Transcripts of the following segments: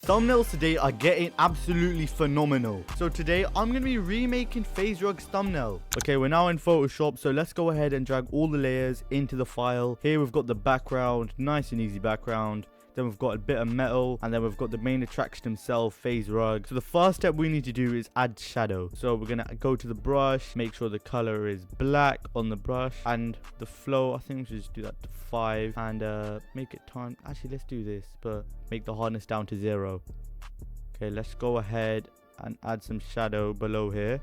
thumbnails today are getting absolutely phenomenal. So today I'm going to be remaking FaZe Rug's thumbnail. Okay, we're now in Photoshop, so let's go ahead and drag all the layers into the file. Here we've got the background, nice and easy background. Then we've got a bit of metal, and then we've got the main attraction himself, FaZe Rug. So the first step we need to do is add shadow. So we're gonna go to the brush, make sure the color is black on the brush, and the flow, I think we should just do that to 5, and make it time. Actually, let's do this, but make the hardness down to 0. Okay, let's go ahead and add some shadow below here.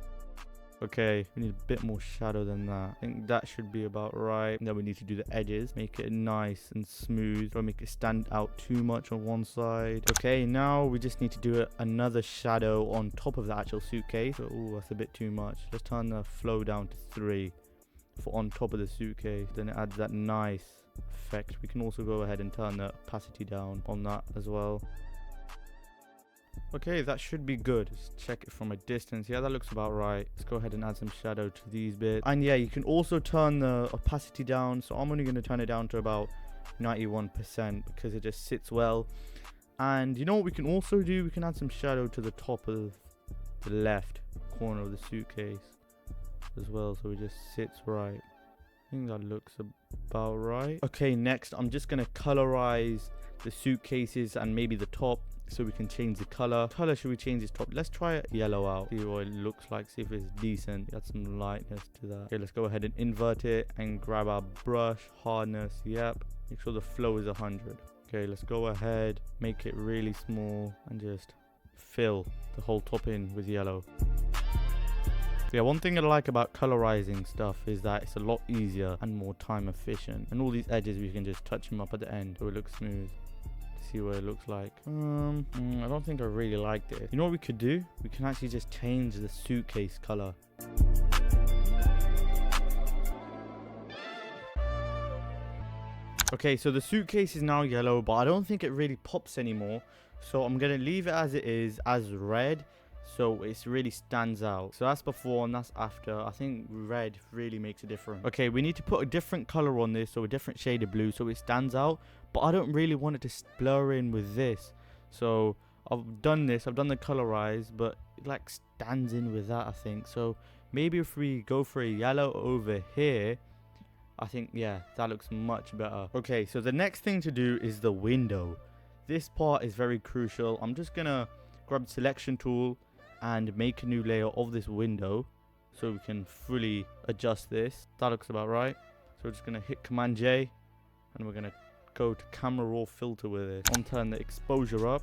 Okay, we need a bit more shadow than that. I think that should be about right. And then we need to do the edges, make it nice and smooth. Don't make it stand out too much on one side. Okay, now we just need to do another shadow on top of the actual suitcase. Oh, that's a bit too much. Let's turn the flow down to 3 for on top of the suitcase. Then it adds that nice effect. We can also go ahead and turn the opacity down on that as well. Okay, that should be good. Just check it from a distance. Yeah, that looks about right. Let's go ahead and add some shadow to these bits. And yeah, you can also turn the opacity down. So I'm only going to turn it down to about 91% because it just sits well. And you know what we can also do? We can add some shadow to the top of the left corner of the suitcase as well. So it just sits right. I think that looks about right. Okay, next I'm just going to colorize the suitcases and maybe the top, so we can change the color. Should we change this top? Let's try it yellow out, see what it looks like, see if it's decent. Add some lightness to that. Okay, let's go ahead and invert it and grab our brush hardness. Yep, make sure the flow is 100. Okay, let's go ahead, make it really small and just fill the whole top in with yellow. Yeah, one thing I like about colorizing stuff is that it's a lot easier and more time efficient, and all these edges we can just touch them up at the end so it looks smooth. See what it looks like. I don't think I really liked it. You know what we could do? We can actually just change the suitcase color. Okay, so the suitcase is now yellow, but I don't think it really pops anymore. So I'm gonna leave it as it is, as red, so it really stands out. So that's before and that's after. I think red really makes a difference. Okay, we need to put a different color on this, so a different shade of blue, so it stands out. But I don't really want it to blur in with this. So I've done this, I've done the colorize, but it like stands in with that, I think. So maybe if we go for a yellow over here, I think, yeah, that looks much better. Okay, so the next thing to do is the window. This part is very crucial. I'm just gonna grab the selection tool and make a new layer of this window so we can fully adjust this. That looks about right. So we're just gonna hit Command J and we're gonna go to camera raw filter with it. I want to turn the exposure up.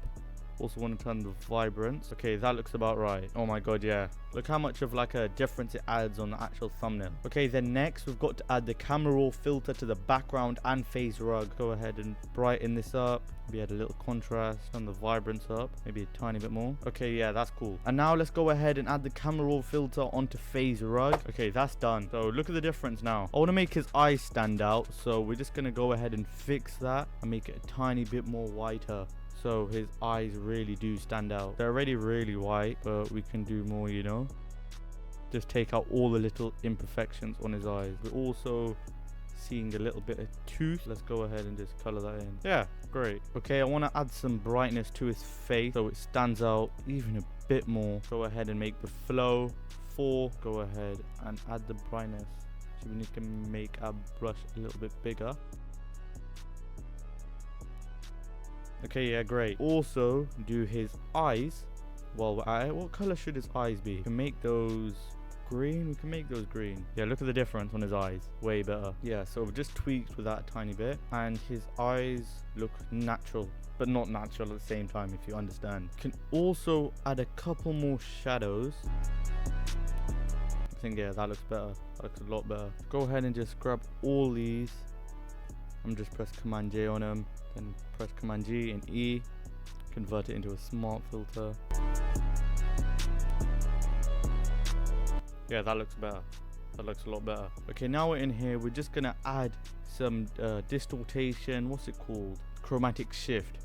Also want to turn the vibrance. Okay, that looks about right. Oh my god, yeah. Look how much of like a difference it adds on the actual thumbnail. Okay, then next we've got to add the camera raw filter to the background and FaZe Rug. Go ahead and brighten this up. Maybe add a little contrast, turn the vibrance up, maybe a tiny bit more. Okay, yeah, that's cool. And now let's go ahead and add the camera raw filter onto FaZe Rug. Okay, that's done. So look at the difference now. I want to make his eyes stand out, so we're just gonna go ahead and fix that and make it a tiny bit more whiter, so his eyes really do stand out. They're already really white, but we can do more, you know. Just take out all the little imperfections on his eyes. We're also seeing a little bit of tooth. Let's go ahead and just color that in. Yeah, great. Okay, I want to add some brightness to his face so it stands out even a bit more. Go ahead and make the flow 4. Go ahead and add the brightness. So we need to make our brush a little bit bigger. Okay, yeah, great. Also do his eyes while we're at it. What color should his eyes be? We can make those green. We can make those green. Yeah, look at the difference on his eyes. Way better. Yeah, so we've just tweaked with that a tiny bit, and his eyes look natural, but not natural at the same time, if you understand. Can also add a couple more shadows. I think, yeah, that looks better. That looks a lot better. Go ahead and just grab all these and just press Command J on them, then press Command G and E, convert it into a smart filter. Yeah, that looks better. That looks a lot better. Okay, now we're in here. We're just gonna add some distortion. What's it called? Chromatic shift.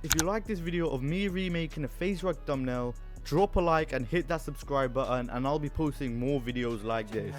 If you like this video of me remaking a FaZe Rug thumbnail, drop a like and hit that subscribe button, and I'll be posting more videos like this.